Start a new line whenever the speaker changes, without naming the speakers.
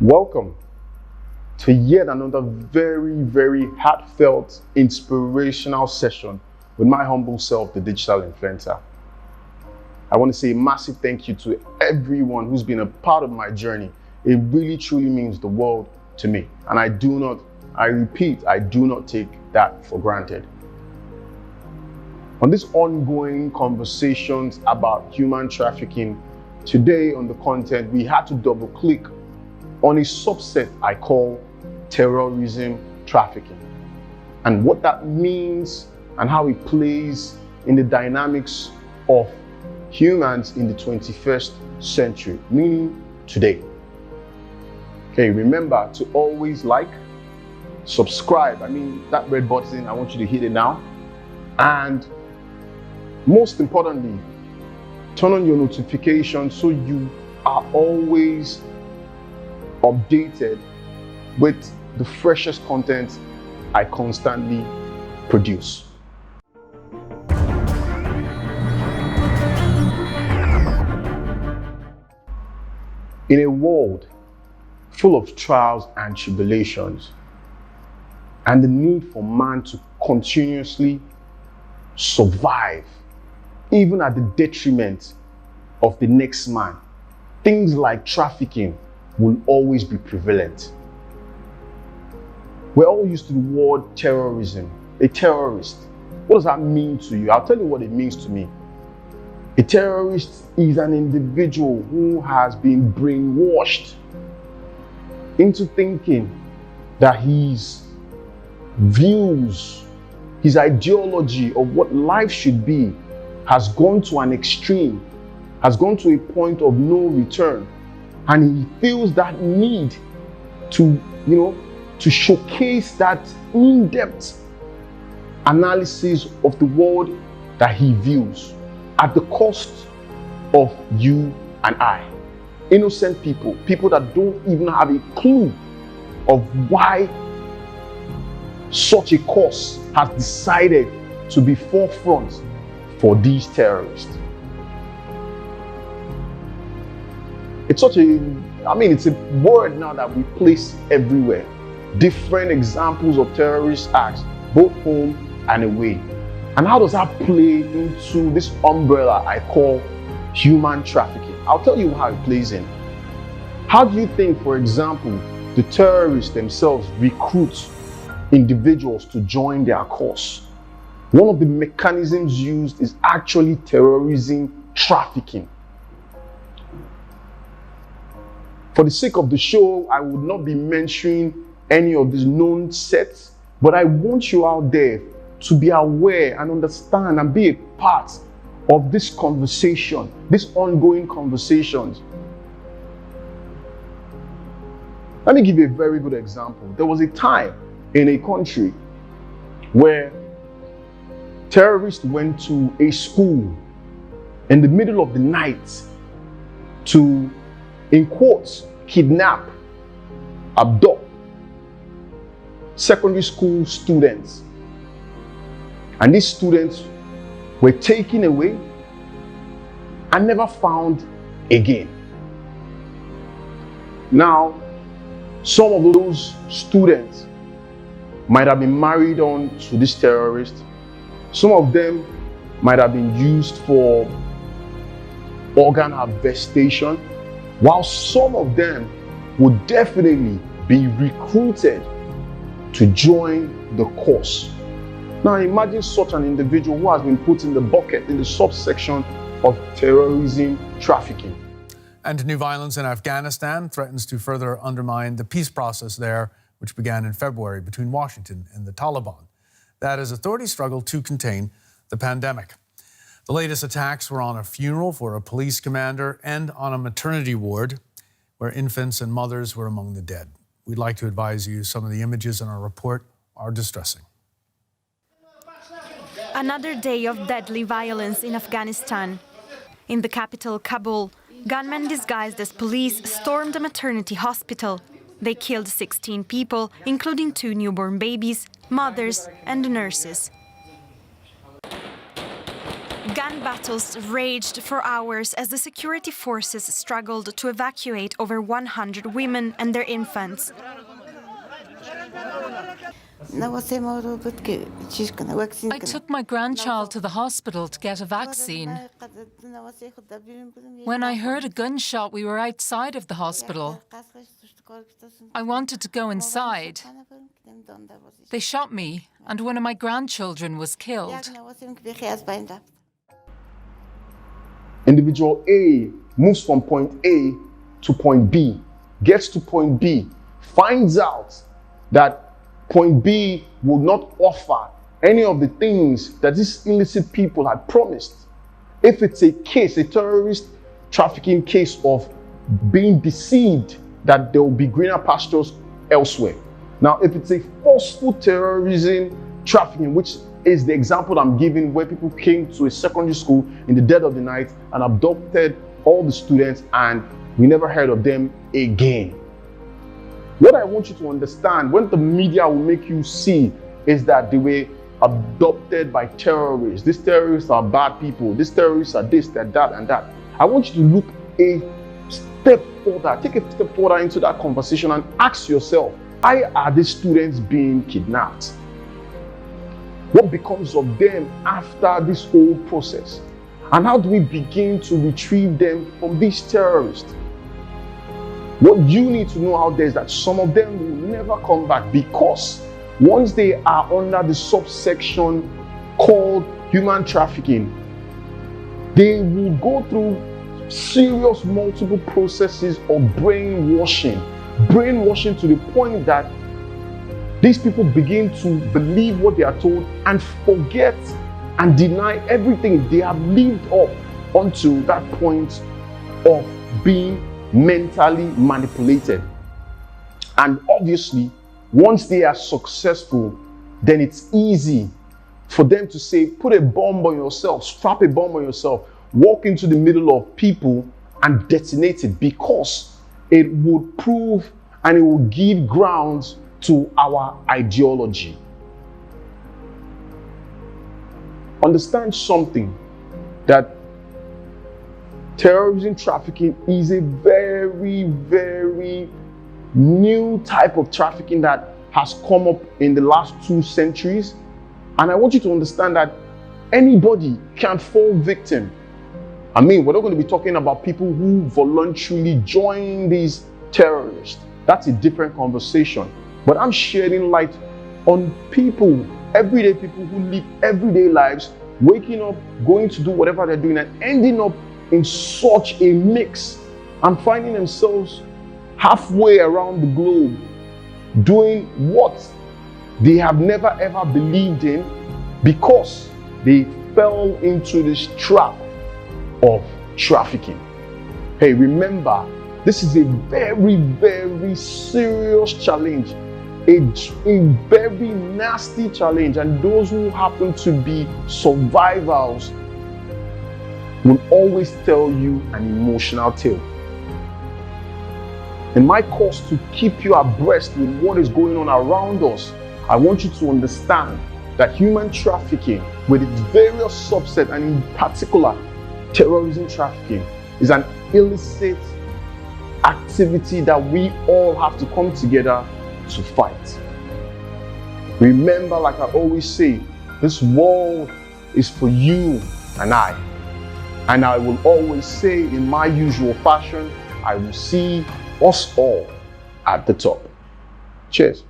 Welcome to yet another very heartfelt, inspirational session with my humble self, the digital influencer. I want to say a massive thank you to everyone who's been a part of my journey. It really truly means the world to me. And I do not take that for granted. On this ongoing conversations about human trafficking, today on the content, we had to double click on a subset I call terrorism trafficking, and what that means and how it plays in the dynamics of humans in the 21st century, meaning today. Okay, remember to always like, subscribe, that red button, I want you to hit it now. And most importantly, turn on your notifications so you are always updated with the freshest content I constantly produce. In a world full of trials and tribulations, and the need for man to continuously survive, even at the detriment of the next man, things like trafficking will always be prevalent. We're all used to the word terrorism. A terrorist, what does that mean to you? I'll tell you what it means to me. A terrorist is an individual who has been brainwashed into thinking that his views, his ideology of what life should be has gone to an extreme, has gone to a point of no return. And he feels that need to, to showcase that in-depth analysis of the world that he views at the cost of you and I. Innocent people that don't even have a clue of why such a cause has decided to be forefront for these terrorists. It's it's a word now that we place everywhere. Different examples of terrorist acts, both home and away. And how does that play into this umbrella I call human trafficking? I'll tell you how it plays in. How do you think, for example, the terrorists themselves recruit individuals to join their cause? One of the mechanisms used is actually terrorism trafficking. For the sake of the show, I would not be mentioning any of these known sets, but I want you out there to be aware and understand and be a part of this conversation, these ongoing conversations. Let me give you a very good example. There was a time in a country where terrorists went to a school in the middle of the night to, in quotes, kidnap, abduct secondary school students. And these students were taken away and never found again. Now, some of those students might have been married on to this terrorist. Some of them might have been used for organ harvestation, while some of them would definitely be recruited to join the cause. Now imagine such an individual who has been put in the bucket, in the subsection of terrorism trafficking.
And new violence in Afghanistan threatens to further undermine the peace process there, which began in February between Washington and the Taliban. That as authorities struggle to contain the pandemic. The latest attacks were on a funeral for a police commander and on a maternity ward where infants and mothers were among the dead. We'd like to advise you some of the images in our report are distressing.
Another day of deadly violence in Afghanistan. In the capital, Kabul, gunmen disguised as police stormed a maternity hospital. They killed 16 people, including 2 newborn babies, mothers, and nurses. Gun battles raged for hours as the security forces struggled to evacuate over 100 women and their infants.
I took my grandchild to the hospital to get a vaccine. When I heard a gunshot, we were outside of the hospital. I wanted to go inside. They shot me, and one of my grandchildren was killed.
Individual A moves from point A to point B, gets to point B, finds out that point B will not offer any of the things that these illicit people had promised. If it's a case, a terrorist trafficking case of being deceived that there will be greener pastures elsewhere. Now, if it's a forceful terrorism trafficking, which is the example I'm giving, where people came to a secondary school in the dead of the night and abducted all the students and we never heard of them again. What I want you to understand, when the media will make you see, is that they were abducted by terrorists. These terrorists are bad people. These terrorists are this, that, and that. I want you to look a step further, take a step further into that conversation and ask yourself, why are these students being kidnapped? What becomes of them after this whole process? And how do we begin to retrieve them from these terrorists? What you need to know out there is that some of them will never come back, because once they are under the subsection called human trafficking, they will go through serious multiple processes of brainwashing to the point that these people begin to believe what they are told and forget and deny everything they have lived up until that point of being mentally manipulated. And obviously, once they are successful, then it's easy for them to say, put a bomb on yourself, strap a bomb on yourself, walk into the middle of people and detonate it, because it would prove and it will give grounds to our ideology. Understand something, that terrorism trafficking is a very, very new type of trafficking that has come up in the last 2 centuries. And I want you to understand that anybody can fall victim. I mean, we're not going to be talking about people who voluntarily join these terrorists. That's a different conversation. But I'm shedding light on people, everyday people who live everyday lives, waking up, going to do whatever they're doing, and ending up in such a mix and finding themselves halfway around the globe doing what they have never ever believed in, because they fell into this trap of trafficking. Hey, remember, this is a very, very serious challenge, a very nasty challenge, and those who happen to be survivors will always tell you an emotional tale. In my course to keep you abreast with what is going on around us, I want you to understand that human trafficking, with its various subsets, and in particular terrorism trafficking, is an illicit activity that we all have to come together to fight. Remember, like I always say, this world is for you and I. And I will always say, in my usual fashion, I will see us all at the top. Cheers.